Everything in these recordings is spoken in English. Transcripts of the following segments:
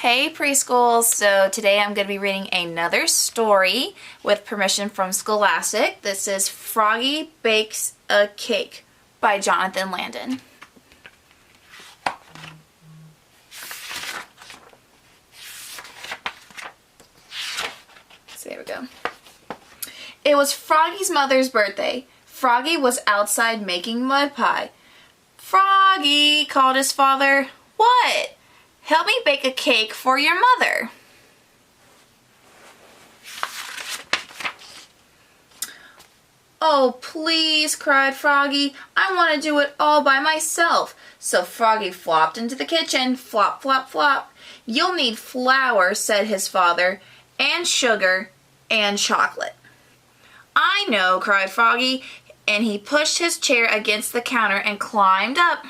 Hey preschool, so today I'm going to be reading another story with permission from Scholastic. This is Froggy Bakes a Cake by Jonathan Landon. So there we go. It was Froggy's mother's birthday. Froggy was outside making mud pie. "Froggy," called his father. "What?" "Help me bake a cake for your mother." "Oh, please," cried Froggy. "I want to do it all by myself." So Froggy flopped into the kitchen. Flop, flop, flop. "You'll need flour," said his father, "and sugar and chocolate." "I know," cried Froggy, and he pushed his chair against the counter and climbed up.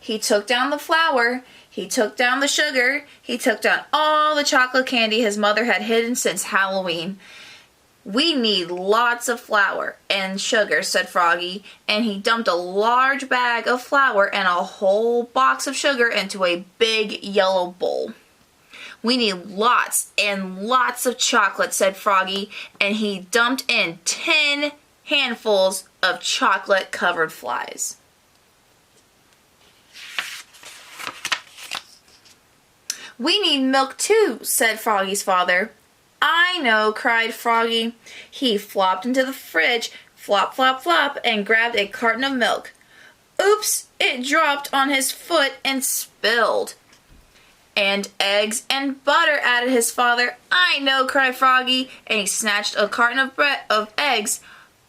He took down the flour, he took down the sugar, he took down all the chocolate candy his mother had hidden since Halloween. "We need lots of flour and sugar," said Froggy, and he dumped a large bag of flour and a whole box of sugar into a big yellow bowl. "We need lots and lots of chocolate," said Froggy, and he dumped in 10 handfuls of chocolate-covered flies. "We need milk too," said Froggy's father. "I know," cried Froggy. He flopped into the fridge, flop, flop, flop, and grabbed a carton of milk. Oops! It dropped on his foot and spilled. "And eggs and butter," added his father. "I know," cried Froggy, and he snatched a carton of eggs.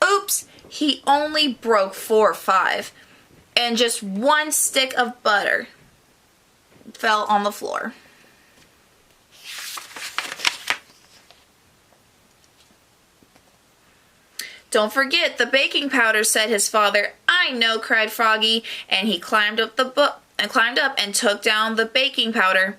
Oops! He only broke 4 or 5, and just 1 stick of butter fell on the floor. "Don't forget the baking powder," said his father. "I know," cried Froggy, and he climbed up and took down the baking powder.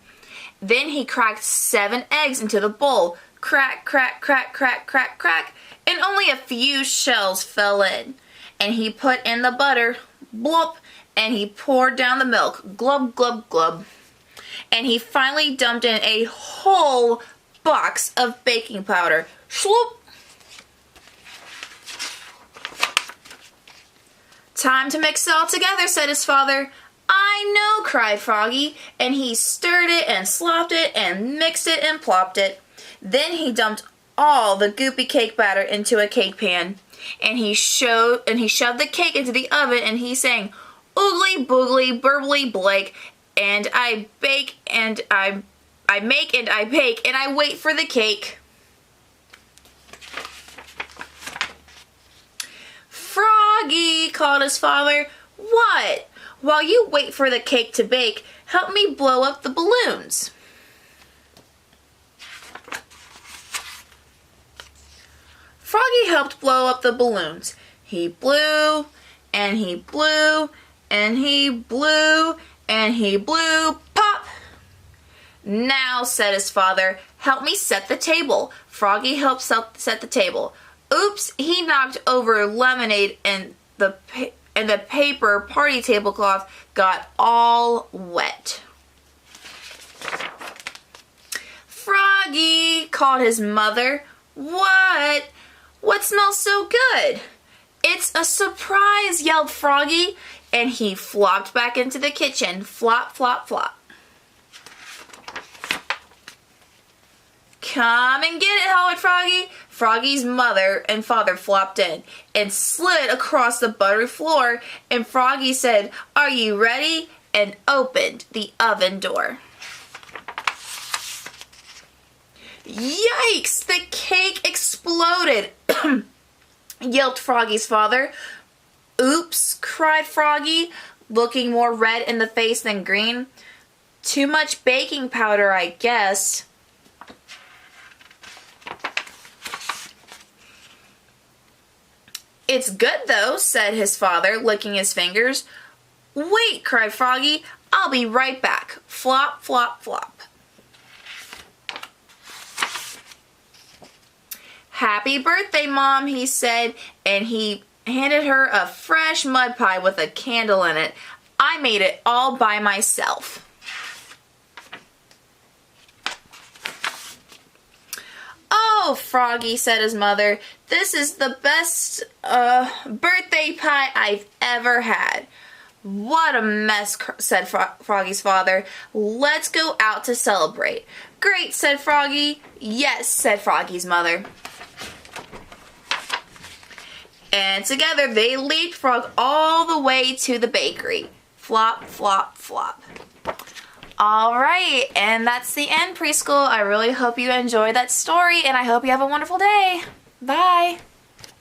Then he cracked 7 eggs into the bowl. Crack, crack, crack, crack, crack, crack, and only a few shells fell in. And he put in the butter. Blop, and he poured down the milk. Glub, glub, glub. And he finally dumped in a whole box of baking powder. Sloop. "Time to mix it all together," said his father. "I know," cried Froggy, and he stirred it and slopped it and mixed it and plopped it. Then he dumped all the goopy cake batter into a cake pan, and he shoved the cake into the oven, and he sang, "Oogly boogly burbly Blake, and I bake and I make and I bake and I wait for the cake." "Froggy," called his father. "What?" "While you wait for the cake to bake, help me blow up the balloons." Froggy helped blow up the balloons. He blew, and he blew, and he blew, and he blew, pop! "Now," said his father, "help me set the table." Froggy helped set the table. Oops! He knocked over lemonade, and the paper party tablecloth got all wet. "Froggy," called his mother. "What? What smells so good?" "It's a surprise," yelled Froggy, and he flopped back into the kitchen. Flop, flop, flop. "Come and get it," hollered Froggy. Froggy's mother and father flopped in and slid across the buttery floor, and Froggy said, "Are you ready?" and opened the oven door. Yikes! The cake exploded! Yelped Froggy's father. "Oops!" cried Froggy, looking more red in the face than green. "Too much baking powder, I guess." "It's good, though," said his father, licking his fingers. "Wait," cried Froggy. "I'll be right back." Flop, flop, flop. "Happy birthday, Mom," he said, and he handed her a fresh mud pie with a candle in it. I made it all by myself. Oh, Froggy, said his mother, this is the best birthday pie I've ever had. What a mess, said Froggy's father. Let's go out to celebrate. Great, said Froggy. Yes, said Froggy's mother. And together they leapfrogged all the way to the bakery. Flop, flop, flop. Alright, and that's the end, preschool. I really hope you enjoyed that story, and I hope you have a wonderful day. Bye.